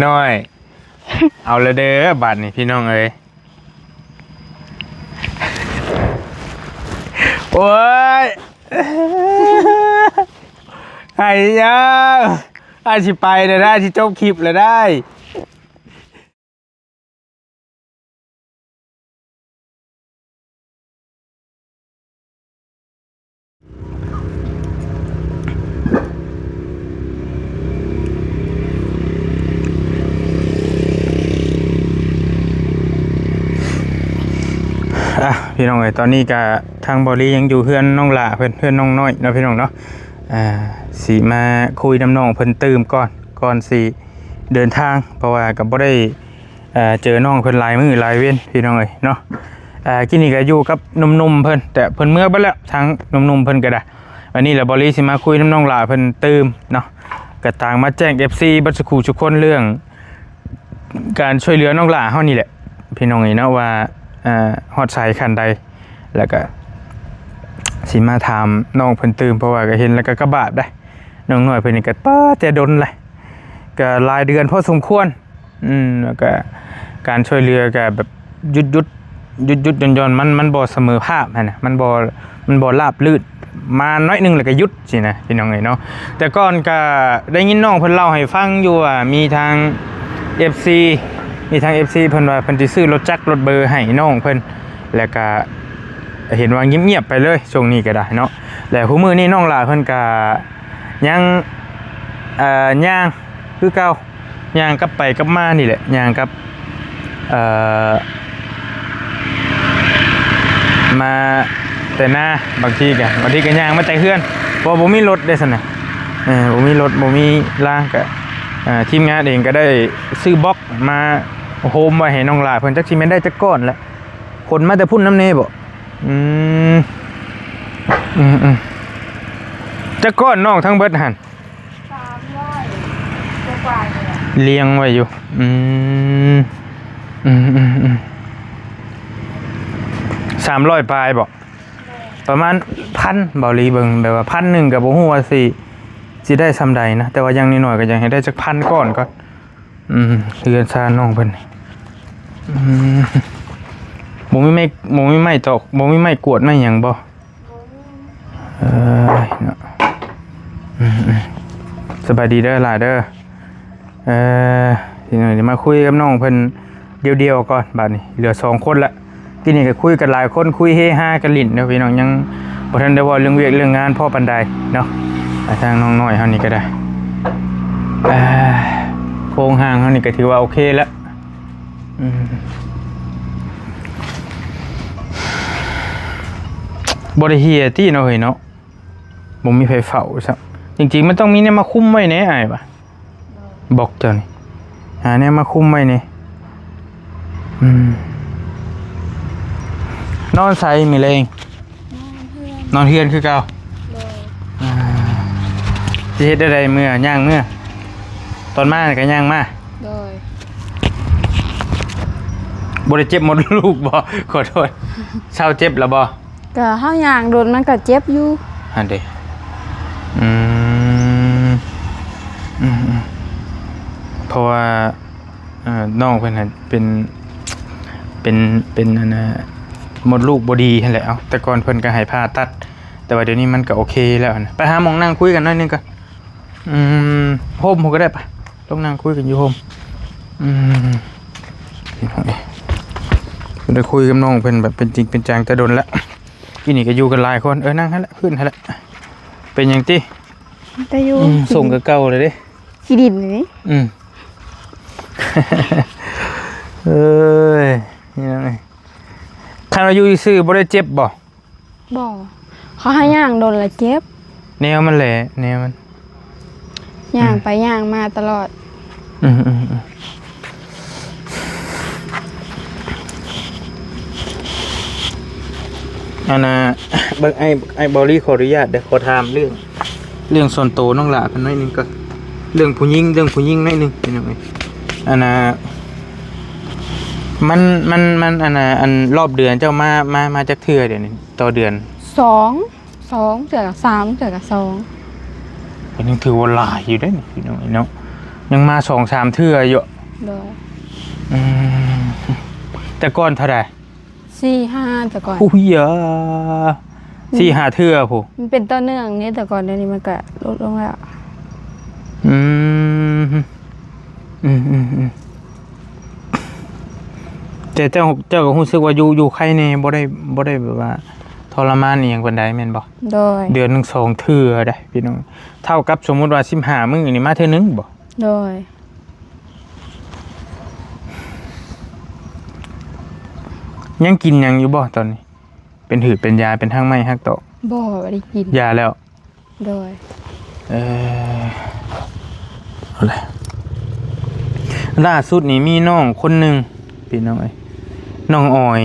น้อยเอาละเด้อบัตรนี่พี่น้องเอ้ยโอ้ยไอ้ยังไอ้สิไปเลยได้ที่จบคลิปเลยได้พี่น้องเอ้ยตอนนี้ก็ทางบริยังอยู่เพื่อนน้องหล่าเพื่อนน้องน้อยเนาะพี่น้องเนาะสีมาคุยน้ำน้องเพิ่นตื่มก่อนสีเดินทางเพราะว่ากับบ่ได้เจอน้องเพิ่นหลายมื้อหลายเว้นพี่น้องเอ้ยเนาะกินนี่ก็อยู่กับหนุ่มๆเพิ่นแต่เพิ่นเมื่อไปแล้วทั้งหนุ่มๆเพิ่นก็ได้วันนี้แหละบริสิมาคุยน้ำน้องหล่าเพิ่นตื่มเนาะก็ต่างมาแจ้ง FC บัดสักครู่ทุกคนเรื่องการช่วยเหลือน้องหล่าเฮานี่แหละพี่น้องเอ้ยเนาะว่าฮอดสายคันใดแล้วก็สิมาถามน้องเพิ่นตื่มเพราะว่าก็เห็นแล้วก็กระบาดได้น้องน้อยเพิ่นนี่ก็ป้าแต่ดนเลยก็รายเดือนพอสมควรแล้วก็การช่วยเหลือก็แบบหยุดย่อนมันบ่เสมอภาพนะมันบ่ราบลื่นมาน้อยนึงแล้วก็หยุดสินะพี่น้องเอ้ยเนาะแต่ก่อนก็ได้ยินน้องเพิ่นเล่าให้ฟังอยู่ว่ามีทาง FC เพิ่นว่าเพิ่นสิซื้อรถจักรรถเบอร์ให้น้องเพิ่นแล้วก็เห็นว่าเงียบๆไปเลยช่วงนี้ก็ได้เนาะแล้วผู้มื้อนี้น้องหล่าเพิ่นก็ยังย่างคือเก่าย่างกลับไปกลับมานี่แหละย่างกับมาแต่หน้าบางทีก็ย่างมาแต่เฮือนเพราะบ่มีรถได้ซั่นน่ะบ่มีรถบ่มีล่างก็ทีมงานเองก็ได้ซื้อบล็อกมาโฮมไว้ให้น้องหล่าเพิ่นจักสิแม่นได้จักก้อนแหละคนมาแต่พุ่นน้ำเนบ่จักก้อนน้องทั้งเบิดหั่น300กว่าเลี้ยงไว้อยู่300ปลายบ่ประมาณ1,000บ่ลีเบิ่งแบบว่า1,000ก็บ่ฮู้ว่าสิได้ซำใดนะแต่ว่าอย่างน้อยๆก็ยังให้ได้จัก1,000ก้อนก่อนเฮือนซ่านน้องเพิ่นบ่มีไม้ตอกบ่มีไม้กวดไม้หยังบ่เนาะสบายดีเด้อหลายเด้อทีนี้เดี๋ยวมาคุยกับน้องเพิ่นเดียวๆก่อนบัดนี้เหลือ2คนละทีนี้ก็คุยกันหลายคนคุยเฮฮากันลิ้นเด้อพี่น้องยังบ่ทันได้เว้าเรื่องเวียกเรื่องงานพอปานใดเนาะทางน้องน้อยเฮานี่ก็ได้โครงห่างเฮานี่ก็ถือว่าโอเคแล้วบ่ได้เฮียติเนาะเฮ้ยเนาะบ่มีไผเฝ้าซะจริงๆมันต้องมีเนี่ยมาคุมไว้แหน่อ้ายบ่ะบอกเจ้านี่หาเนี่ยมาคุมไว้นี่นอนใส่มื้อแลงนอนเฮือนคือเก่าสิเฮ็ดได้มื้อย่างมื้อตอนมาก็ย่างมาโดยบ่ได้เจ็บหมดลูกบ่ขอโทษเช้าเจ็บแล้วบ่ก็เฮาย่างโดนมันก็เจ็บอยู่หั่นเด้เพราะว่าน้องเพิ่นน่ะเป็นอันน่ะมดลูกบ่ดีนั่นแหละแต่ก่อนเพิ่นก็ให้ผ่าตัดแต่ว่าเดี๋ยวนี้มันก็โอเคแล้วนะไปหาหม้องนั่งคุยกันหน่อยนึงก่อนโฮมก็ได้ปะต้องนั่งคุยกันอยู่โฮมได้คุยกับน้องเพิ่นแบบเป็นจริงเป็นจังแต่โดนแล้วที่นี่ก็อยู่กันหลายคนนั่งหั่นละขึ้นหั่นละเป็นหยังติแต่อยู่ส่งกับเก่าเลยเด้ขี้ดินนี่นี่นั่นไงถ้าเราอยู่ซื่อบ่ได้เจ็บบ่เขาให้ย่างโดนละเจ็บแนวมันแหละแนวมันย่างไปย่างมาตลอดอันน่ะเบิ่งไอ้บอลี่ขออนุญาตเดี๋ยวขอถามเรื่องส่วนตัวน้องหล่าเพิ่นหน่อยนึงก็เรื่องผู้หญิงหน่อยนึงเป็นจังไงอันน่ะมันอันน่ะอันรอบเดือนเจ้ามาจักเทื่อเดี๋ยวนี้ต่อเดือน2เทื่อกับ3เทื่อกับ2อันนี้ถือว่าหลายอยู่เด้นี่พี่น้องเนาะ ยังมา2-3เทื่ออยู่ โดย อืมแต่ก่อนเท่าไหร่ 4-5แต่ก่อน ผู้เยอะ4-5เทื่อผู้ มันเป็นต่อเนื่องนี่แต่ก่อนเดี๋ยวนี้มันก็ลดลงแล้ว อืมอืมอืมอืมแต่เจ้าก็รู้สึกว่าอยู่ใครแน่บ่ได้แบบว่าทรมานอีหยังปานใดแม่นบ่ โดย เดือนหนึง2เทื่อได้พี่น้องเท่ากับสมมุติว่า15มื้อนี่มาเทื่อนึงบ่ โดย ยังกินหยังอยู่บ่ตอนนี้ เป็นหืดเป็นยาเป็นทางไม้ฮักตอก บ่ได้กิน ยาแล้ว โดย เอาเลยล่าสุดนี่มีน้องคนหนึ่งพี่น้องเอ้ยน้องออย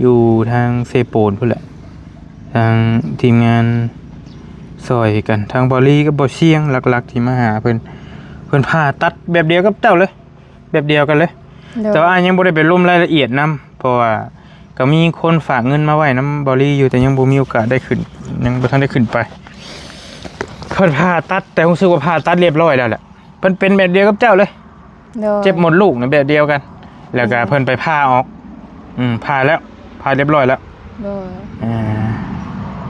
อยู่ทางเซโปนพุ่นแหละทางทีมงานซอยกันทางบอลี่กับบอเชียงหลักๆที่มาหาเพิ่นผ่าตัดแบบเดียวกับเจ้าเลย แบบเดียวกันเลย โดย แต่ว่ายังบ่ได้ไปร่วมรายละเอียดนํเพราะว่าก็มีคนฝากเงินมาไว้นํบอลี่อยู่แต่ยังบ่มีโอกาสได้ขึ้นยังบ่ทันได้ขึ้นไปเพิ่นผ่าตัดแต่รู้สึกว่าผ่าตัดเรียบร้อยแล้วแหละเพิ่นเป็นแบบเดียวกับเจ้าเลย โดย เจ็บหมดลูกนะแบบเดียวกัน แล้วก็เพิ่นไปผ่าออกผ่าแล้วผ่าเรียบร้อยแล้ว โดย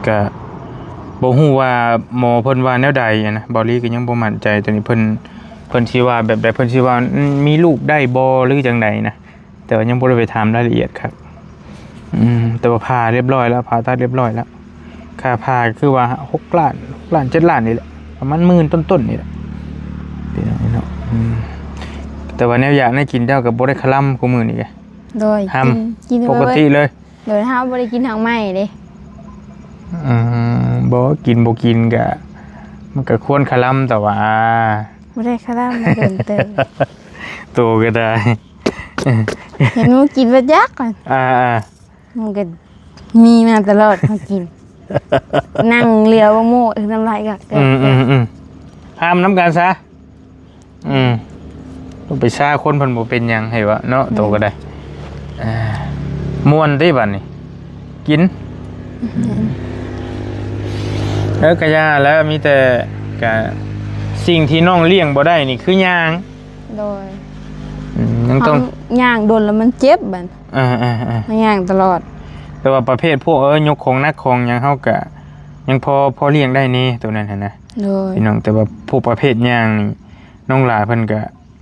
ก็บ่ฮู้ว่าหมอเพิ่นว่าแนวใดอะนะบอลี่ก็ยังบ่มั่นใจตัวนี้เพิ่นสิว่าแบบใดเพิ่นสิว่ามีลูกได้บ่หรือจังใดนะแต่ว่ายังบ่ได้ไปถามรายละเอียดครับแต่ว่าผ่าเรียบร้อยแล้วผ่าตัดเรียบร้อยแล้วค่าผ่าคือว่า6 ล้าน6 ล้าน7 ล้านนี่แหละประมาณ10,000ต้นๆนี่แหละพี่น้องเนาะแต่ว่าแนวอยากให้กินเจ้าก็บ่ได้คลำกูมื้อนี้แก โดย ห้าม กิน ปกติเลย โดยห้ามบ่ได้กินทางไม้เด้ บ่กินก็มันก็ควรคลำแต่ว่า บ่ได้คารามาเดินเติม โตก็ได้ เห็นมันกินบ่ยักก่อน มันก็มีมาตลอดเขากิน นั่งเลียวโม่น้ำลายก็เกิด ห้ามน้ำกันซะต้องไปซ่าคนเพิ่นบ่เป็นหยังให้วะเนาะโตก็ได้ม่วนติบัดนี้กินแล้วก็ย่าแล้วมีแต่ก็สิ่งที่น้องเลี้ยงบ่ได้นี่คือยาง โดย ยังต้อง ย่างโดนแล้วมันเจ็บบัด มันย่างตลอด แต่ว่าประเภทพวกยกของนักของหยังเฮาก็ยังพอเลี้ยงได้นี่ตัวนั้นหั่นนะ โดย พี่น้องแต่ว่าพวกประเภทย่างนี่น้องหลาเพิ่นก็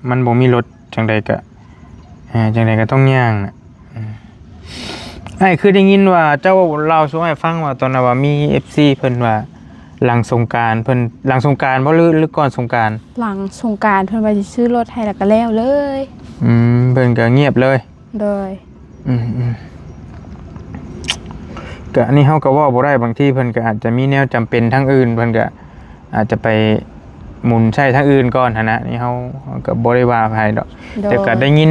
มันบ่มีรถจังใดก็ต้องย่างน่ะคือได้ยินว่าเจ้าเล่าสู่ให้ฟังว่าตอนนั้นว่ามี FC เพิ่นว่าหลังสงกรานต์เพิ่นหลังสงกรานต์บ่หรือก่อนสงกรานต์ หลังสงกรานต์เพิ่นไปซื้อรถให้แล้วก็แล้วเลย เพิ่นก็เงียบเลย โดย ก็อันนี้เฮาก็เว้าบ่ได้บางทีเพิ่นก็อาจจะมีแนวจำเป็นทางอื่นเพิ่นก็อาจจะไปหมุนใช้ทางอื่นก่อนหั่นนะนี่เฮาก็บ่ได้ว่าไผดอกแต่ก็ได้ยิน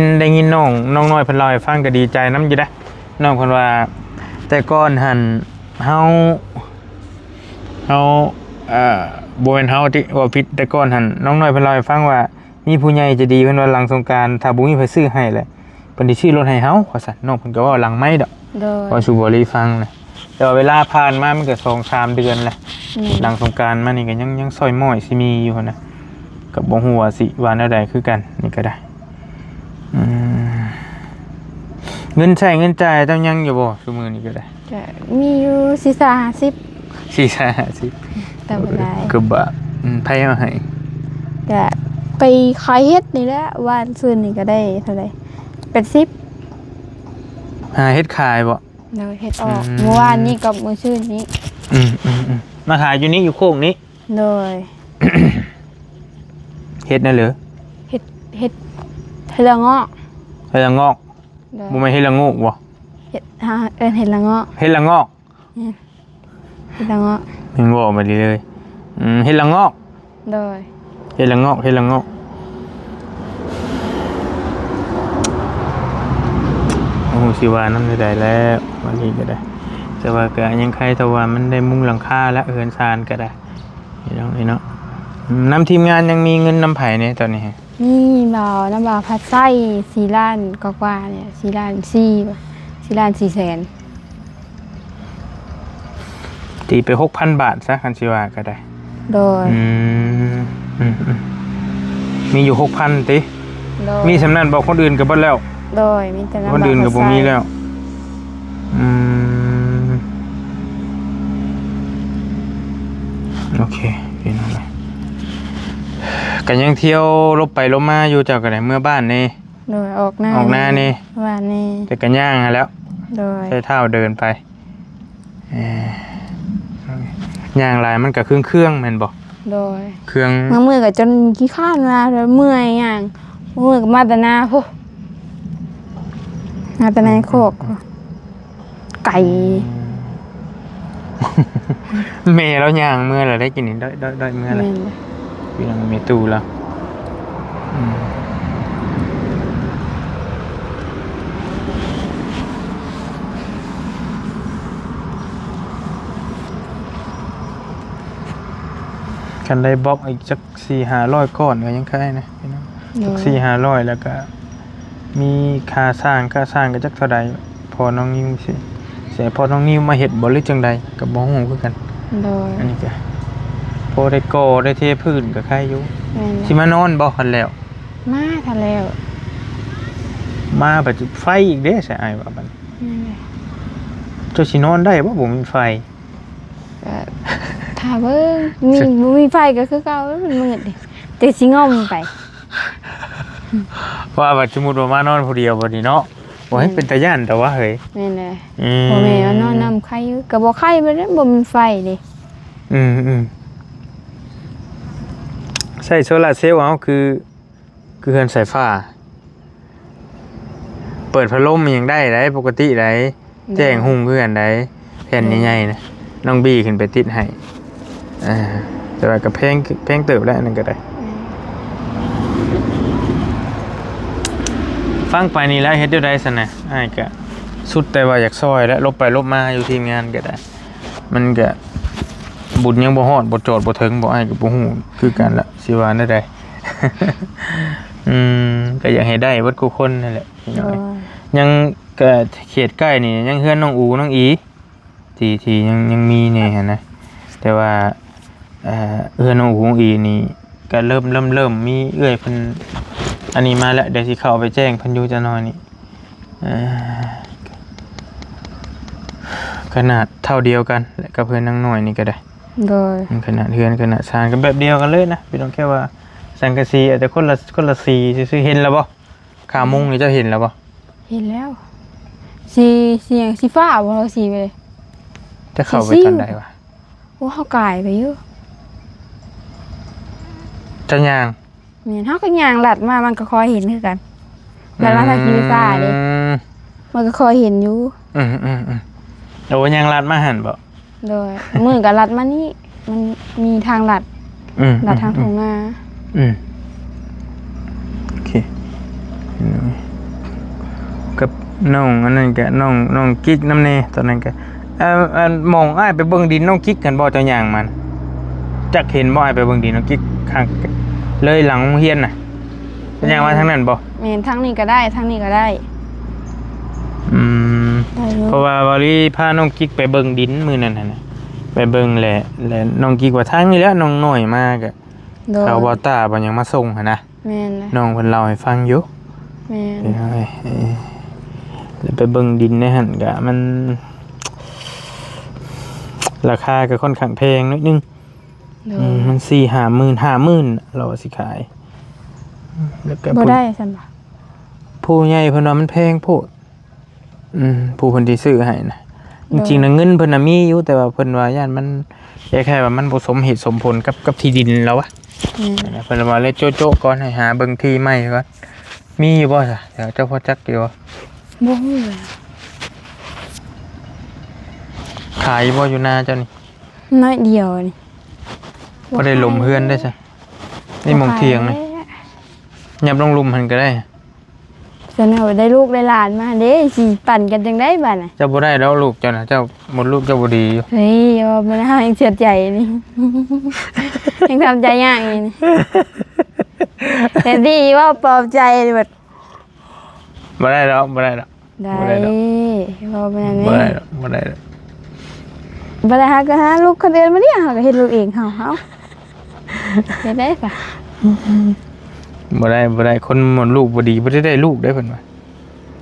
น้องน้อยเพิ่นเล่าให้ฟังก็ดีใจนำอยู่เด้น้องเพิ่นว่าแต่ก่อนหั่นเฮาบ่แม่นเฮาที่ว่าผิดแต่ก่อนหั่นน้องน้อยเพิ่นเล่าให้ฟังว่ามีผู้ใหญ่ใจะดีเพิ่นว่าหลังสงกรานต์ถ้าบ่มีไผซื้อให้แหละเพิ่นสิซื้อรถให้เฮาว่าซั่นน้องเพิ่นก็เว้าหลังไม้ดอก โดย พอสูบริฟังนะแต่ว่าเวลาผ่านมามันก็2-3 เดือนแหละหลังสงกรานต์มานี่ก็ยังซอยม้อยสิมีอยู่นะกับบ่ฮู้ว่าสิว่าแนวใดคือกันนี่ก็ได้เงินใช้เงินจ่ายต้องยังอยู่บ่ซุมื้อนี้ก็ได้ ก็มีอยู่450 4-50 แต่บ่ได้ ก็บ่ไผเอาให้ ก็ไปขายเฮ็ดนี่แหละวันซื่นนี่ก็ได้เท่าไหร่80 หาเฮ็ดขายบ่ เดี๋ยวเฮ็ดออกเมื่อวานนี้กับมื้อชื่นนี้ มาขายอยู่นี่อยู่โคกนี้ โดย เฮ็ดนั่นเหรอ เฮ็ดเฮดละเงาะ เฮ็ดละงอก โดย บ่แม่นเฮ็ดละงูกบ่ เฮ็ดเฮ็ดละเงาะ เฮ็ดละงอก เฮ็ดละเงาะ แม่นบ่มาดีเลยเฮ็ดละงอก โดย เฮ็ดละงอกโอ้โหสิว่าน้ำได้แล้ววันนี้ก็ได้แต่ว่าก็ยังใครแต่ว่ามันได้มุงหลังคาและเฮือนซานก็ได้นี่เนาะนำทีมงานยังมีเงินนำไผ่เนี่ยตอนนี้ฮะ นี่บ่าวน้ำบ่าวพัดไส้4ล้านกว่าๆเนี่ย4ล้าน4ล้าน4แสน ตีไป 6,000 บาทซะคันสิว่าก็ได้ โดย มีอยู่ 6,000 ติ โดย มีสำนั้นบอกคนอื่นก็บ่แล้ว โดยมีแต่ลำบาก คนอื่นก็บ่มีแล้ว โอเคพี่น้องเลยก็ยังเที่ยวลบไปลบมาอยู่เจ้าก็ได้เมื่อบ้านนี่ โดยออกหน้านี่ว่านี่ แต่ก็ย่างหาแล้ว โดย ใช้เท้าเดินไปย่างลายมันก็เครื่องแม่นบ่ โดย เครื่อง มือก็จนขี้ข้านมาแล้วเมื่อยอย่างมือก็มาแต่หน้าพวกมาแต่ในโคกไก่ เมย์แล้วย่างเมื่อเราได้กินนี่ได้เมื่อไรพี่น้องเมตูแล้วคันได้บล็อกอีกสัก400-500ก้อนก็ยังค่ายนะพี่น้องสัก400-500แล้วก็มีค่าสร้างก็จักเท่าใดพอน้องนิ้วสิเสียพอน้องนิ้วมาเฮ็ดบ่หรือจังใดก็บ่ฮู้คือกันโดยอันนี้ก็พอได้ก่อได้เทพื้นก็ใครอยู่สิมานอนบ่คันแล้วมาทันแล้วมาบัดไฟอีกเด้ใช่อ้ายว่าบัดเจ้าสินอนได้บ่บ่มีไฟก็ถ้าเบิ่งมีไฟก็คือเก่ามันมืดดิแต่สิงอมไปว่าบัดสมมุติว่ามานอนผู้เดียวบัดนี้เนาะบ่ให้เป็นตาย่านแต่ว่าเฮ้ยแม่นเลยพ่อแม่นอนนำไข่ก็บ่ไข่บ่ได้บ่มีไฟดิใช้โซลาร์เซลล์เอาคือเฮือนสายฟ้าเปิดพัดลมยังได้ปกติได้แจ้งหุ่งคือกันได้แผ่นใหญ่ๆนะน้องบี้ขึ้นไปติดให้แต่ว่าก็แพงเติบแล้วนั่นก็ได้ฟังไปนี่แล้วเฮ็ดได้ซั่นน่ะอ้ายก็สุดแต่ว่าอยากซอยแล้วลบไปลบมาอยู่ทีมงานก็ได้มันก็บุญยังบ่ฮอดบ่โจทย์บ่ถึงบ่อ้ายก็บ่ฮู้คือกันละสิว่าได้ก็อยากให้ได้เบิดทุกคนนั่นแหละพี่น้อยยังก็เขตใกล้นี่ยังเฮือนน้องอูน้องอีที่ยังมีแน่นะแต่ว่าเฮือนน้องอูน้องอีนี่ก็เริ่มมีเอื้อยเพิ่นอันนี้มาแล้วเดี๋ยวสิเข้าไปแจ้งเพิ่นอยู่จะน้อยนี่ขนาดเท่าเดียวกันและกับเพื่อนนั่งหน่อยนี่ก็ได้โดยขนาดเฮือนขนาดซานก็แบบเดียวกันเลยนะพี่ต้องแค่ว่าสังกะสีอาจจะคนละสีซื่อเห็นแล้วบ่ขามุงนี่เจ้าเห็นแล้วบ่เห็นแล้วสีฟ้าบ่เราสีไปเลยจะเข้าไปทางใดวะโอ้เฮากายไปอยู่จะย่างแม่นเฮาก็ย่างลัดมามันก็คอยเห็นคือกันแล้วทางสีฟ้าเด้มันก็คอยเห็นอยู่โอ้ย่างลัดมาหั่นบ่โดยมือก็ลัดมานี่มันมีทางลัดทางทุ่งนาโอเคกับน้องอันนั้นก็น้องกิ๊กน้ำเนตอนนั้นก็มองอ้ายไปเบิ่งดินน้องกิ๊กกันบ่เจ้าย่างมันจักเห็นบ่อ้ายไปเบิ่งดินน้องกิ๊กข้างเลยหลังโรงเรียนน่ะย่างมาทางนั้นบ่แม่นทางนี้ก็ได้ทางนี้ก็ได้เพราะว่าบริพาน้องกิ๊กไปเบิ่งดินมื้อนั้นน่ะไปเบิ่งแหละน้องกิ๊กว่าทางนี้แล้วน้องน้อยมากอะเขาบ่ตาบ่ยังมาส่งหั่นนะแม่นน้องเพิ่นเล่าให้ฟังอยู่แม่นแล้วไปเบิ่งดินในหั่นก็มันราคาก็ค่อนข้างแพงนิดนึงมัน4-50,000เราสิขายแล้วก็บ่ได้ซั่นบ่ผู้ใหญ่เพิ่นว่ามันแพงโพดผู้เพิ่นที่ซื้อให้นะจริงๆนะเงินเพิ่นน่ะมีอยู่แต่ว่าเพิ่นว่าย่านมันแค่ว่ามันบ่สมเหตุสมผลกับที่ดินแล้ววะเพิ่นว่าเลยโจ๊ะๆก่อนให้หาเบิ่งที่ใหม่ก่อนมีอยู่บ่ซะเดี๋ยวเจ้าพ่อจักอยู่บ่ฮู้เลยขายบ่อยู่นาเจ้านี่น้อยเดียวนี่บ่ได้ลมเฮือนได้ซะนี่มองเที่ยงนี่ยับลงลุมหั่นก็ได้จะเอาได้ลูกได้หลานมาเด้สิปั่นกันจังได้บัดน่ะเจ้าบ่ได้แล้วลูกเจ้าน่ะเจ้าหมดลูกเจ้าบ่ดีอยู่เฮ้ยบ่ได้ยังเสียใจนี่ยังทำใจยากนี่แต่ดีว่าปลอบใจแบบบ่ได้แล้วได้บ่เป็นอันนี้บ่ได้หาก็หาลูกคนอื่นมาเนี่ยเฮาก็เฮ็ดลูกเองเฮาเฮ็ดได้ปะ บ่ได้คนหมดลูกบ่ดีบ่ได้ลูกได้เพิ่นว่า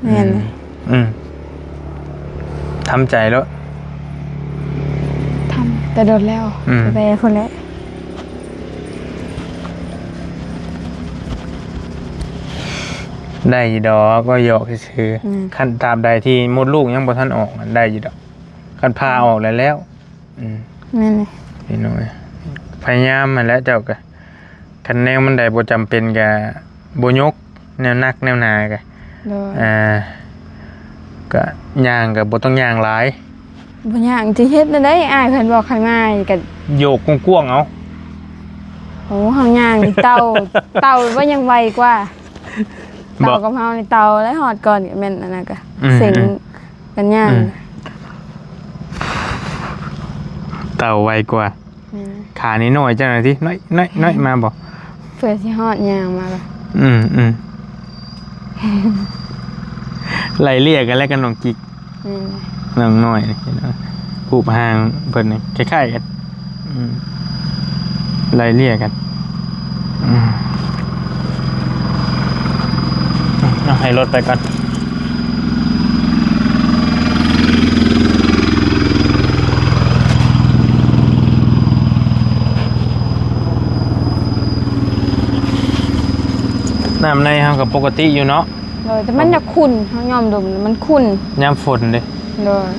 แม่นเลย ทำใจแล้ว ทำแต่โดนแล้วไปคนแล้ว ได้อยู่ดอกก็หยอกซื่อขั้นตามใดที่มดลูกยังบ่ทันออกได้อยู่ดอกคันพาออกแล้วนั่นเลย พี่น้อยพยายามมาแล้วเจ้าก็คันแนวมันได้บ่จำเป็นก็บ่ยกแนวนักแนวหนาก็ก็ย่างก็บ่ต้องย่างหลายบ่ย่างสิเฮ็ดได้อ้ายเพิ่นบอกให้มาก็โยกกว้างๆเอาโอ้เฮาย่างนี่เต่าว่ายังไวกว่าเต่ากับเฮานี่เต่าแล้วหอดก่อนแม่นอันนั้นก็เสียงกันย่างเต่าไวกว่าขานี้น้อยจังเลยทีน้อยมาบอกเพื่อที่ฮอดย่างมาเลยไล่เรียกกันแล้วกันน้องกิ๊กน้องน้อยผูกหางเพิ่นนี่คล้ายๆกันไล่เรียกกันให้รถไปก่อนน้ำในเฮากับปกติอยู่เนาะแต่มันจะขุ่นเฮายอมดมมันขุ่นยามฝนเด้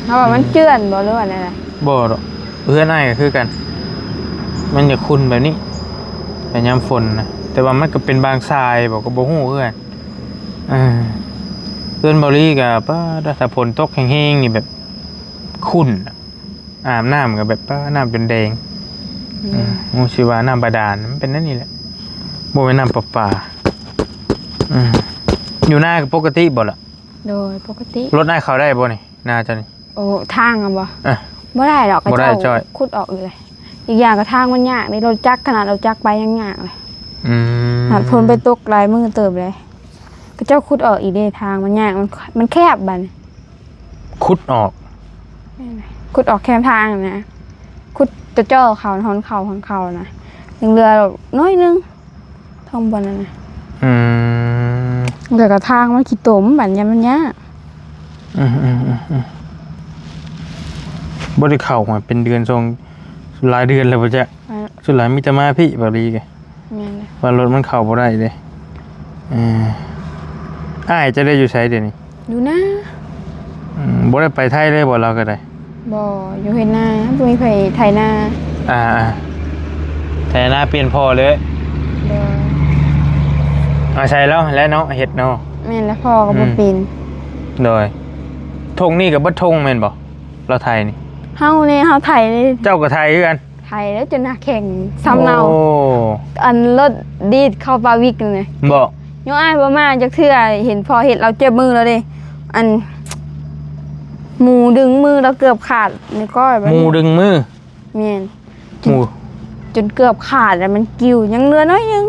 เฮาว่ามันเจือนบ่หรือว่าอะไรล่ะบ่ดอกเพื่อนอ้ายก็คือกันมันจะขุ่นแบบนี้แต่ยามฝนนะแต่ว่ามันก็เป็นบางทรายบอกก็บ่ฮู้คือกันเพื่อนบริกับป้าถ้าฝนตกแห้งๆนี่แบบขุ่นอาบน้ำกับแบบป้าน้ำเป็นแดงมูชิวาน้ำบาดาลมันเป็นนั่นนี่แหละโบเป็นน้ำประปาอยู่หน้าปกติบ่ล่ะโดยปกติรถหน้าเขาได้บ่นี่น่าจะนี่โอ้ทางอ่ะบ่บ่ได้หรอกบ่ได้จ้อยขุดออกเลยอีกอย่างก็ทางมันยากนี่รถจักรขนาดเราจักไปยังยากเลยหากพ้นไปตกลายมือเติบเลยก็เจ้าขุดออกอีกได้ทางมันยากมันแคบบันขุดออกแคบทางนะขุดจะเจ้าเขาหอนเขานะยังเรือน้อยนึงท่องบนนั่นนะเรือกระทางมันขี้ตมบันยันมันยากบ่ได้เข้ามาเป็นเดือนทรงหลายเดือนแล้วบ่จ๊ะสุดหลายมีแต่มาพี่บ่ดีแกว่ารถมันเข้าบ่ได้เด้อ้ายจะได้อยู่ไสเดี๋ยวนี้อยู่นะบ่ได้ไปไทยเลยบ่เราก็ได้บ่อยู่เฮ็ดนาบ่มีไผไถนาไถนาเปลี่ยนพ่อเลยใช่แล้วและเนาะเฮ็ดเนาะแม่นแล้วพ่อก็บ่เป็นโดยทงนี่ก็บ่ทงแม่นบ่เราไทยนี่เฮานี่เฮาไถเจ้าก็ไทยคือกันไถแล้วจนน่าแข่งซ้ำเนาอันรถดีดเข้าปาวิกนี่บ่ย้อ้ายบ่มาจักเทื่อเห็นพอเฮ็ดเราเจ็บมือแล้วเด้อันหมูดึงมือเราเกือบขาดในก้อยหมูดึงมือแม่นหมูจนเกือบขาดแล้วมันกิ้วยังเหลือน้อยนึง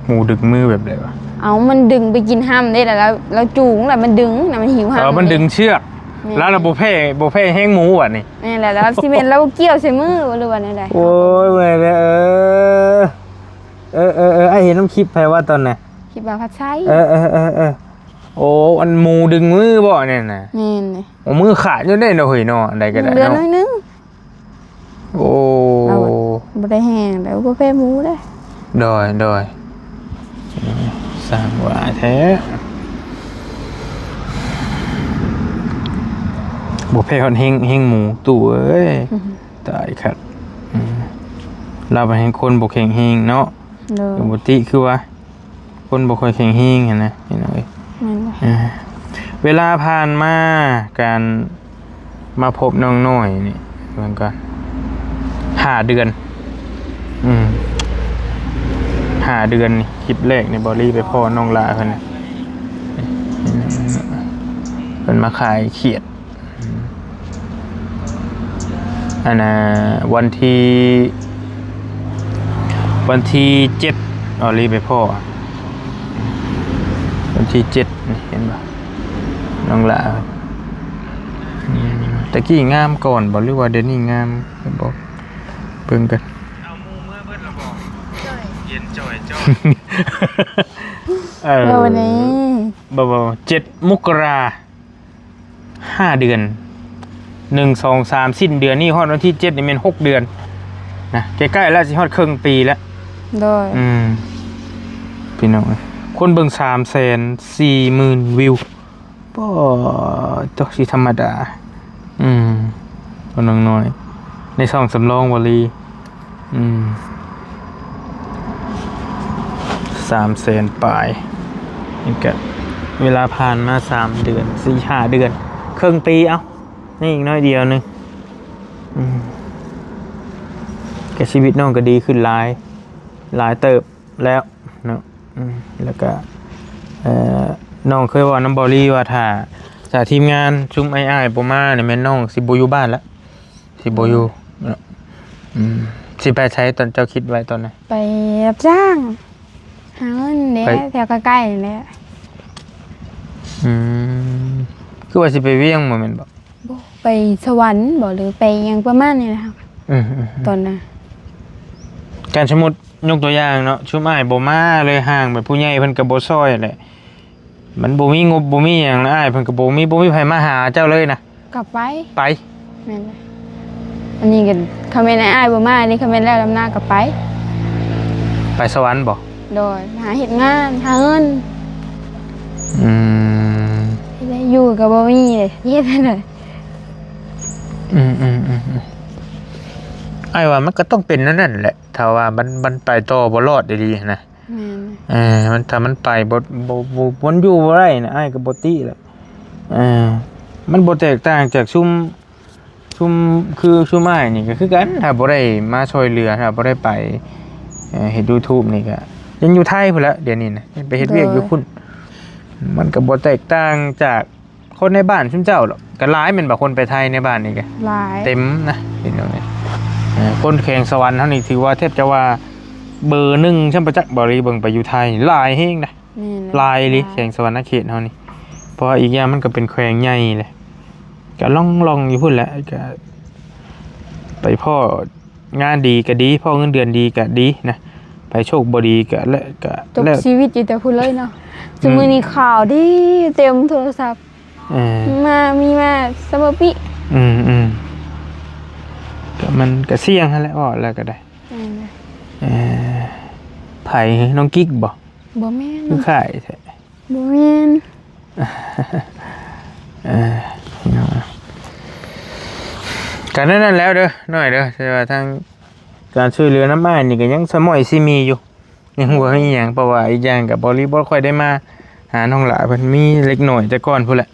หมูดึงมือแบบไหนวะเอามันดึงไปกินห้ามได้แล้วจูงแล้วมันดึงน่ะมันหิวห้ามมันดึงเชือกแล้วเราโบเพ่แห้งหมูอ่ะนี่นี่แหละแล้วซีเมนต์แล้วเกี่ยวใส่มือหรือว่าอะไรโอ้ยเว้ยไอเห็นน้ำคลิปไปว่าตอนน่ะคลิปว่าผัดไส้โอ้อันหมูดึงมือบ่เนี่ยนะนี่นี่โอ้มือขาดอยู่ได้เนาะเฮ้ยเนาะอะไรก็ได้เนาะเดือนนึงโอ้บ่ได้แห้งแล้วบ่เพ่หมูได้โดยสร้างว่าแท้บ่เพ่คนเฮงหมูตู่เอ้ยตายครับเราไปเห็นคนบ่แข็งเฮงเนาะปกติคือว่าคนบ่ค่อยแข็งเฮงเห็นนะพี่น้องเอ้ยเวลาผ่านมาการมาพบน้องน้อยนี่มันก็5 เดือน5 เดือนนี่คลิปแรกนี่บอลี่ไปพ่อน้องลาเพิ่นเพิ่นมาขายเขียดอันน่ะวันที่7ออลี่ไปพ่อวันที่7นี่เห็นป่ะน้องลาตะกี้งามก่อนบอกหรือว่าเดี๋ยวนี้งามบอกเบิ่งกัน เย็นจ่อย วันนี้ บ่7 มกรา5 เดือน1 2 3สิ้นเดือนนี้ฮอดวันที่7นี่แม่น6 เดือนนะใกล้ๆแล้วสิฮอดครึ่งปีแล้ว โดย พี่น้องคนเบิ่ง340,000 วิวบ่ตกสิธรรมดาคนน้อยๆในช่องสำรองวลี300,000 ปลายนี่ก็เวลาผ่านมา3 เดือน4-5 เดือนครึ่งปีเอ้านี่อีกน้อยเดียวนึงก็ชีวิตน้องก็ดีขึ้นหลายเติบแล้วเนาะแล้วก็น้องเคยว่าน้ำบอลี่ว่าถ้าจากทีมงานชุมไอ้ายบ่มาเนี่ยแม่นน้องสิบ่อยู่บ้านแล้วสิบ่อยู่เนาะสิไปใช้ตอนเจ้าคิดไว้ตอนไหน ไปรับจ้างหาเงินเนี่ยแถวใกล้ๆนี่แหละ คือว่าสิไปเวียงบ่แม่นบ่ ไปสวรรค์บ่หรือไปยังประมาณนี้นะครับตอนนั้น การสมมุติยกตัวอย่างเนาะชุมอ้ายบ่มาเลยห่างแบบผู้ใหญ่เพิ่นก็บ่ซอยแหละมันบ่มีงบบ่มีหยังนะอ้ายเพิ่นก็บ่มีไผมาหาเจ้าเลยนะ กลับไป ไป แม่นเลยอันนี้ก็คอมเมนต์อ้ายบ่มาอันนี้คอมเมนต์แล้วลำหน้ากลับไป ไปสวรรค์บ่ โดยหาเฮ็ดงานหาเงินได้อยู่ก็บ่มีเลยเฮ็ดได้เลย ไอ้ว่ามันก็ต้องเป็นนั่นแหละถ้าว่ามันไปต่อบ่รอดดีๆนะมันถ้ามันไปบ่อยู่บ่ได้นะไอ้ก็บ่ติแหละมันบ่แตกต่างจากชุมคือชุมอ้ายนี่ก็คือกันถ้าบ่ได้มาช่วยเหลือถ้าบ่ได้ไปเฮ็ด YouTube นี่ก็ยังอยู่ไทยพุ่นละเดี๋ยวนี้นะไปเฮ็ดเวียกอยู่พุ่นมันก็บ่แตกต่างจากคนในบ้านชุมเจ้าหรอกก็หลายแม่นบ่คนไปไทยในบ้านนี่ก็ หลาย เต็มนะพี่น้องคนแข่งสวรรค์เท่านี้ถือว่าแทบจะว่าเบอร์1ช่างประจักษ์บริเบิงไปอยู่ไทยหลายเฮงนะหลายเลยแข่งสวรรค์เขตเท่านี้เพราะอีกอย่างมันก็เป็นแขวงใหญ่เลยก็ล่องอยู่พุ่นแหละก็ไปพ่องานดีก็ดีพ่อเงินเดือนดีก็ดีนะไปโชคบ่ดีก็และก็ จบชีวิตอยู่แต่พูดเลยเนาะจนมื้อนี้ข่าวดีเต็มโทรศัพท์มีมาสมปิก็มันก็เสี่ยงนั่นแหละว่าแล้วก็ได้ไผน้องกิ๊กบ่แม่น คือขายแท้บ่แม่นกันนั่นแล้วเด้อหน่อยเด้อแต่ว่าทางการช่วยเหลือน้ำอ้ายนี่ก็ยังสมอยสิมีอยู่ยังบ่มีหยังเพราะว่าอีกอย่างก็บ่ค่อยได้มาหาน้องหลาเพิ่นมีเล็กน้อยแต่ก่อนพุ่นแหละ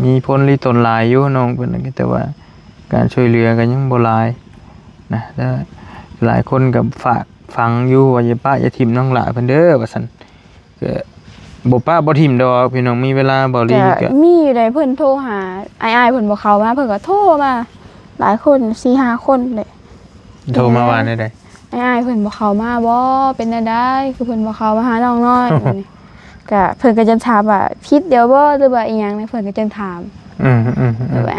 มีผลลิตนหลายอยู่น้องเพิ่นแต่ว่าการช่วยเหลือก็ยังบ่หลายนะแล้วหลายคนก็ฝากฟังอยู่ว่าอย่าป้าอย่าทิ่มน้องหลาเพิ่นเด้อว่าซั่นก็บ่ป้าบ่ทิ่มดอกพี่น้องมีเวลาบ่ลีก็มีอยู่ได้เพิ่นโทรหาอ้ายๆเพิ่นบ่เข้ามาเพิ่นก็โทรมาหลายคน 4-5 คนเลยโทรมาว่าได้อ้ายเพิ่นบ่เข้ามาบ่เป็นได้คือเพิ่นบ่เข้ามาหาน้องน้อยนี่ก็เพิ่นก็จะถามว่าผิดเดี๋ยวบ่หรือว่าอีหยังนี่เพิ่นก็จะถาม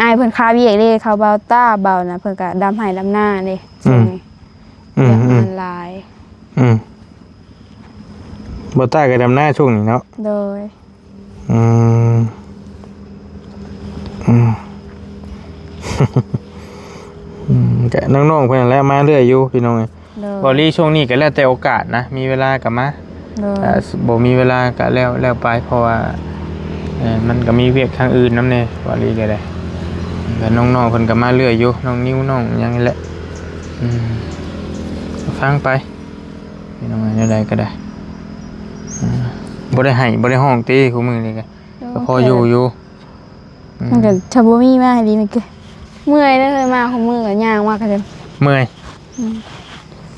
อ้ายเพิ่นคาเวียกเด้เขาเบาต้าเบานะเพิ่นก็ดำให้ดำหน้าเด้มันลายบ่ต้าก็ดำหน้าช่วงนี้เนาะโดยก็น้องๆเพิ่นแล้วมาเรื่อยอยู่พี่น้องบ่ลีช่วงนี้ก็แล้วแต่โอกาสนะมีเวลาก็มาบ่มีเวลาก็แล้วไปเพราะว่ามันก็มีเวียกทางอื่นนำแน่บ่ลีก็ได้ก็น้องๆเพิ่นก็มาเรื่อยอยู่น้องนิ้วน้องหยังนี่แหละฟังไปพี่น้องอันใดก็ได้บ่ได้ให้บ่ได้ห้องติคู่มื้อนี้ก็พออยู่มันก็ถ้าบ่มีมาให้ดีนี่ก็เมื่อยได้เลยมาของมือก็ย่างมากก็เลยเมื่อย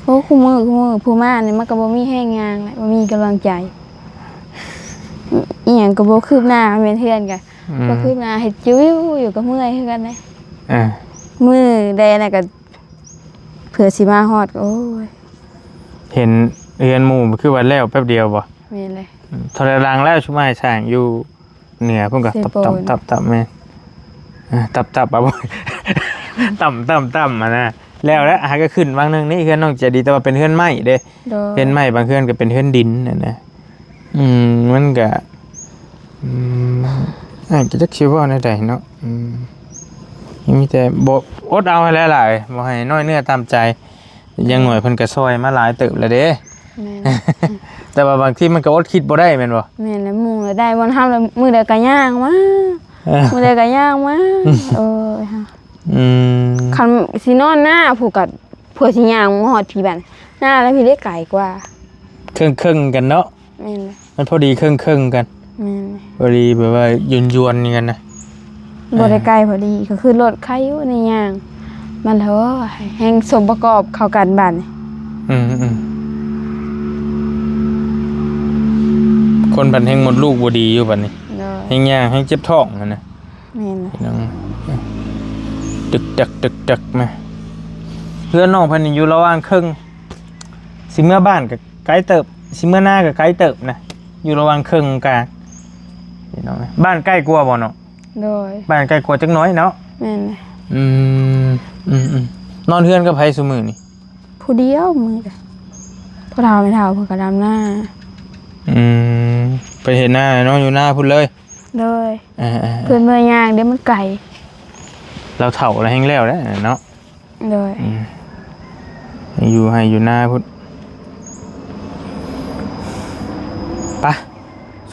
โอ้คู่มือผู้มานี่มันก็บ่มีแห้งย่างแหละบ่มีกำลังใจอีหยังก็บ่คืบหน้าแม่นเทื่อนกันบ่คืบหน้าเฮ็ดจิ้วอยู่ก็เมื่อยคือกันเด้มือแดน่ะก็เผื่อสิมาฮอดโอ้ยเห็นเรือนหมู่คือว่าแล้วแป๊บเดียวบ่แม่นเลยทรรังแล้วชุมอ้ายสร้างอยู่เหนือเพิ่นก็ตับแม่ตับบ่ต่ำนะ แล้วหาก็ขึ้นบางนึงนี่เฮือนน้องใจดีแต่ว่าเป็นเฮือนไม้เด้เฮือนไม้บางเฮือนก็เป็นเฮือนดินนั่นนะมันก็อาจจะจักสิเว้าในใดเนาะมีแต่บ่อดเอาให้หลายๆบ่ให้น้อยเนื้อตามใจยังหน่อยเพิ่นก็ซอยมาหลายเติบแล้วเด้ แม่น แต่ว่าบางทีมันก็อดคิดบ่ได้แม่นบ่ แม่นแล้วหมู่ได้บ่ทำแล้วมื้อใดก็ย่างมามื้อใดก็ย่างมาฮะคันสินอนหน้าผู้กับเผื่อสิย่างมาฮอดพี่บัดหน้าแล้วพี่ได้ไกลกว่า ครึ่งๆกันเนาะ แม่นเลย มันพอดีครึ่งๆกัน แม่นเลย พอดีแบบว่าหยวนๆกันนะ บ่ได้ไกลพอดีก็คือรถใครอยู่ในย่างมันเถอะแห่งสมประกอบเข้ากันบัดนี่ คนบันแห่งหมดลูกบ่ดีอยู่บัดนี้ เด้อ แห่งย่างแห่งเจ็บท้องนั่นนะ แม่นเลย พี่น้องตึกมาเพื่อนน้องเพิ่นอยู่ระหว่างครึ่งสิเมื่อบ้านก็ไกลเติบสิเมื่อหน้าก็ไกลเติบนะอยู่ระหว่างครึ่งกลางพี่น้องบ้านใกล้กว่าบ่เนาะ โดย บ้านใกล้กว่าจักหน้อยเนาะ แม่นเลย นอนเฮือนกับไผซุมื้อนี่ ผู้เดียวมือจ้ะผู้เฒ่าไม่เฒ่าเพิ่นก็ดำหน้า ไปเห็นหน้าน้องอยู่หน้าพุ่นเลย โดยเพิ่นเมื่อย่างเดี๋ยวมันไกล เราเฒ่าแล้วแห้งแล้วเนาะ โดย อยู่ให้อยู่หน้าพุ่นปะ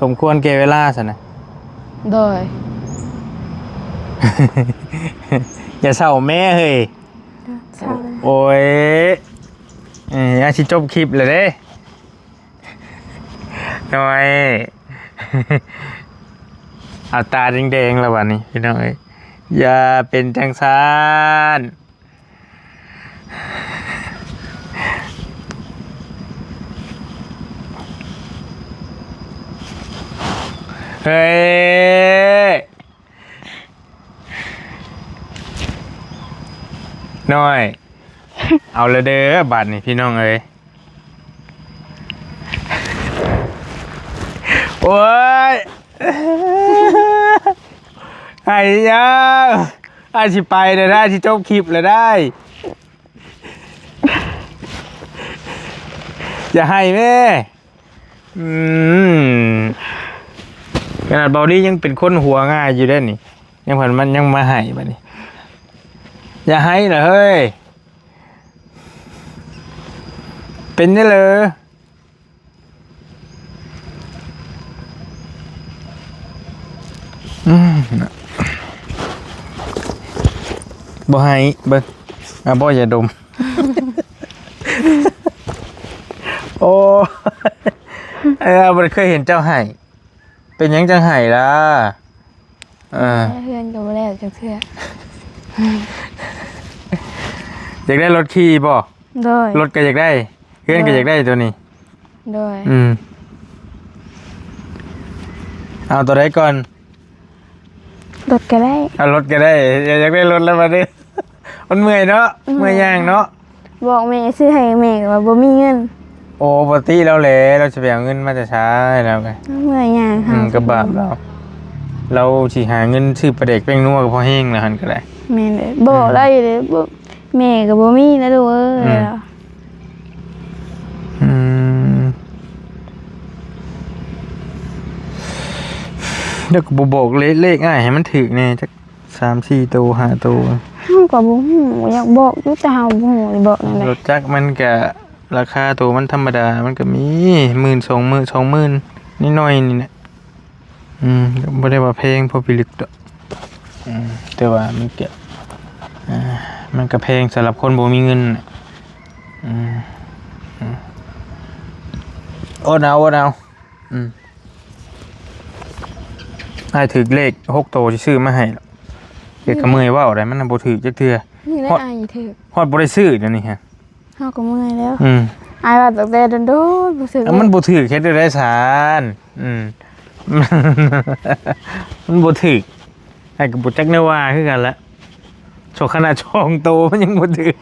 สมควรเกเวลาซะนะ โดย อย่าเศร้าแม่เฮ้ย เศร้าเลย โอ้ยอาชิจบคลิปเลยเด้ทำไม เอาตาแดงๆแล้ววันนี้พี่น้องเอ้ยอย่าเป็นจังซานเฮ้ยน้อย เอาละเด้อบัตรนี่พี่น้องเอ้ยโอ้ยไอ้ยังอาชิไปเลยได้ที่จบคลิปเลยได้ อย่าให้แม่ขนาดเบาดี้ยังเป็นคนหัวง่ายอยู่ได้นี่ยังผ่านมันยังมาให้บัดนี้อย่าให้เหรอเฮ้ยเป็นได้เลยบ่ให้เบิ่งบ่อย่าดม โอ้มันเคยเห็นเจ้าไห่เป็นยังจังไห่ล่ะเพื่อนก็บ่แล้วจังเทื่อ อยากได้รถขี่ป่ะ โดย รถก็อยากได้เพื่อนก็อยากได้ตัวนี้ โดย เอาตัวไหนก่อน รถก็ได้ เอารถก็ได้อยากได้รถแล้วมาดิ มันเมื่อยเนาะเมื่อยย่างเนาะ บอกแม่ซื้อให้แม่ก็ว่าบ่มีเงิน โอ้ปกติเราเลยเราจะไปเอาเงินมาจะใช้แล้วไง เมื่อยย่างค่ะ กระบาดเราสิหาเงินซื้อปลาเด็กแป้งนัวกับพ่อแห้งแล้วหันก็ได้ แม่เลยบอกได้อยู่เลยบอกแม่ก็บ่มีนะลูกเอ้ย เดี๋ยวก็บอกเลขง่ายให้มันถึกเนี่ยจัก3-4 ตัว5 ตัว เฮาก็บ่ฮู้อยากบอกอยู่แต่เฮาบ่ฮู้เลยบอกนั่นแหละ รถจักรมันก็ราคาตัวมันธรรมดามันก็มี20,000นิดหน่อยนี่แหละบ่ได้ว่าแพงพอพิลึกดอกแต่ว่ามันก็มันก็แพงสำหรับคนบ่มีเงินน่ะโอ้เอาให้ถึกเลข6ตัวที่ซื้อมาให้เด็กก็เมื่อยเว้าได้มันบ่ถึกจักเทื่อ นี่แหละอายเถอะ ฮอดบ่ได้ซื้อเดี๋ยวนี้ฮะ เฮาก็เมื่อยแล้วอายว่าตั้งแต่โดนบ่ซื้อ มันบ่ถึกเฮ็ดได้สารมันบ่ถึกให้ก็บ่จักแนวว่าคือกันละโชคขนาดช่องโตมันยังบ่ถึก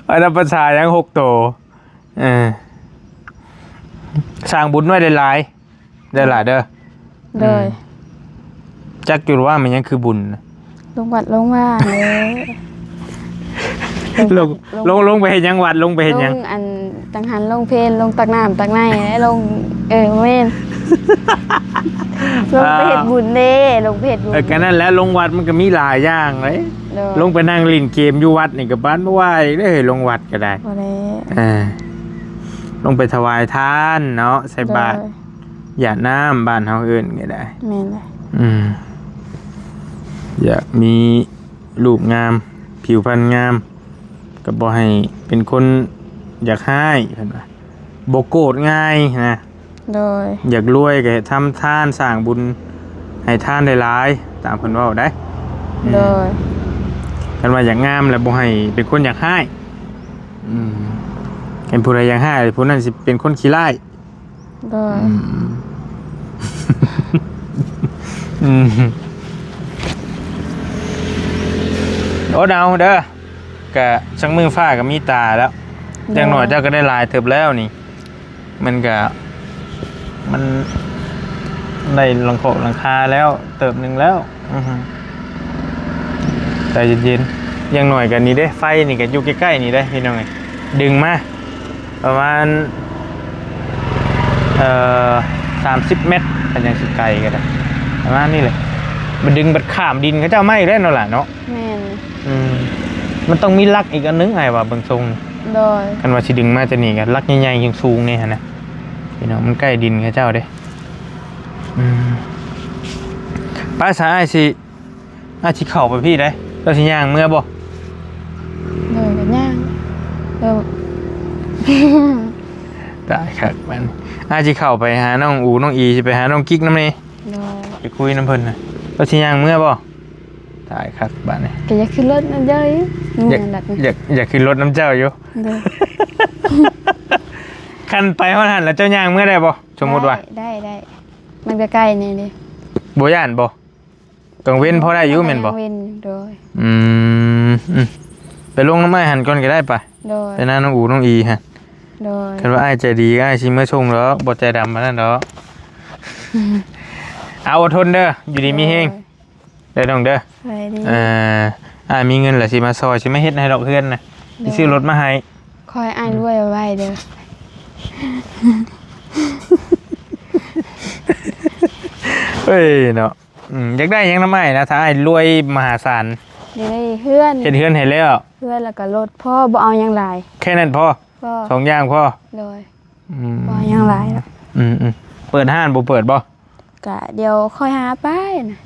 อันนั้นภาษายัง6โตสร้างบุญไว้ได้หลายเด้อ เลย จักอยู่ว่ามันยังคือบุญนะ ลงวัดลงว่าเลย ลงไปเห็นยังวัดลงไปเห็นยัง ลงอันตังหันลงเพลนลงตักน้ำตักในลงเม่นลงไปเห็ดบุญเด้ลงไปเห็ดบุญ กันนั่นแหล้วลงวัดมันก็มีหลายอย่างเลย โดย ลงไปนั่งเล่นเกมอยู่วัดนี่กับบ้านบ่ไหวได้อลงวัดก็ได้ พอแล้ว ลงไปถวายทานเนาะใส่บาตรหยาดน้ำบ้านเฮาเอิ้นก็ได้ แม่นเลย อยากมีรูปงามผิวพรรณงามก็บ่ให้เป็นคนอยากให้เพิ่นว่าบ่โกรธง่ายนะ โดย อยากรวยก็ให้ทำทานสร้างบุญให้ทานได้หลายตามเพิ่นเว้าได้ โดย กันว่าอยากงามแล้วบ่ให้เป็นคนอยากให้เป็นผู้ใดอยากให้ผู้นั้นสิเป็นคนขี้ร้าย โดย โอ้ดาวเด้อกะชักมือฟ้ากับมีตาแล้วอย่างหน่อยเจ้าก็ได้ลายเติบแล้วนี่มันก็มันได้หลังคาแล้วเติบหนึ่งแล้วใจเย็นๆอย่างหน่อยกันนี้ได้ไฟนี่ก็อยู่ใกล้ๆนี่ได้พี่น้องไงดึงมาประมาณ30 เมตรกันยังสิไกลก็ได้ประมาณนี้เลยมันดึงบัดข้ามดินเขาเจ้าไม่ได้เนาะล่ะเนาะ แม่น มันต้องมีลักอีกอันนึงไงวะเบิ่งทรง โดย กันว่าสิดึงมาจะหนีกันลักใหญ่ๆยังสูงนี่ฮะนะพี่น้องมันใกล้ดินเขาเจ้าเด้ป้าสายสิเข้าไปพี่ได้เราสิย่างเมื่อบ่ โดยกันย่างโดย ได้ครับมันสิเข้าไปหาน้องอูน้องอีสิไปหาน้องกิ๊กน้ำนี่ โดย ไปคุยน้ำเพิ่นน่ะเราสิย่างเมื่อบ่ได้ครับบ้านนี้ ก็อยากขึ้นรถนั่นเด้อ อยากขึ้นรถน้ำเจ้าอยู่ โดย คันไปฮอดหันแล้วเจ้าย่างเมื่อได้บ่สมมุติว่า ได้มันก็ใกล้นี่ดิ บ่ย่านบ่กังเว้นพอได้อยู่แม่นบ่ เว้นโดย ไปลงน้ำไม้หันก่อนก็ได้ปะ โดย ไปหน้าน้องอูน้องอีฮะ โดย คันว่าอ้ายใจดีอ้ายชิเมื่อชงแล้วบ่ใจดำมานั่นดอกเอาอดทนเด้ออยู่ดีมีเฮงเด้อน้องเด้อ ไปดิ อ้ายมีเงินแหละสิมาซอยสิมาเฮ็ดให้ดอกเฮือนน่ะสิซื้อรถมาให้ คอยอ่านด้วยไว้เด้อ เฮ้ยเนาะอยากได้หยังน้ำไม้นะถ้าอ้ายรวยมหาศาล เดี๋ยวได้เพื่อน เฮ็ดเฮือนให้แล้ว เพื่อนแล้วก็รถพ่อบ่เอาหยังหลาย แค่นั้นพอ พ่อ สองอย่างพอ โดยบ่เอาหยังหลายแล้ว เปิดห้านบ่เปิดบ่ ก็เดี๋ยวค่อยหาไปนะ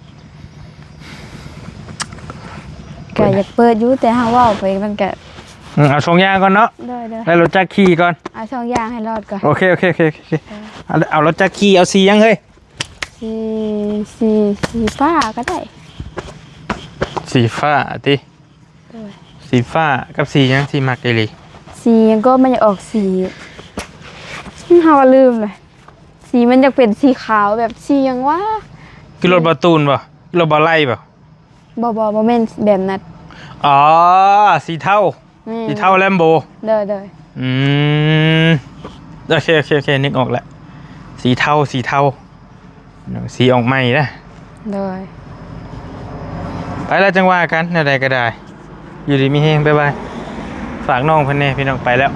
ก็อยากเปิดอยู่แต่เฮาเว้าไปมันก็ เอาสองอย่างก่อนเนาะ เด้อ ได้รถจักรขี่ก่อน เอาช่องอย่างให้รอดก่อน โอเคเอารถจักรขี่เอาสียังเฮ้ย สีฟ้าก็ได้ สีฟ้าติ โดย สีฟ้ากับสียังสีมักเอหลี สียังก็มันจะออกสีเฮาลืมเลยสีมันจะเป็นสีขาวแบบสียังว่า คือรถบาตูนป่ะรถบาไล่ป่ะ บ่แม่นแบบนั้น อ๋อสีเทาสีเทาแลมโบ เด้อ โอเคนึกออกแล้วสีเทาสีออกใหม่นะ เด้อ ไปแล้วจังว่ากันอะไรก็ได้ อยู่ดีมีเฮงบ๊ายบายฝากน้องเพันเน่พี่น้องไปแล้ว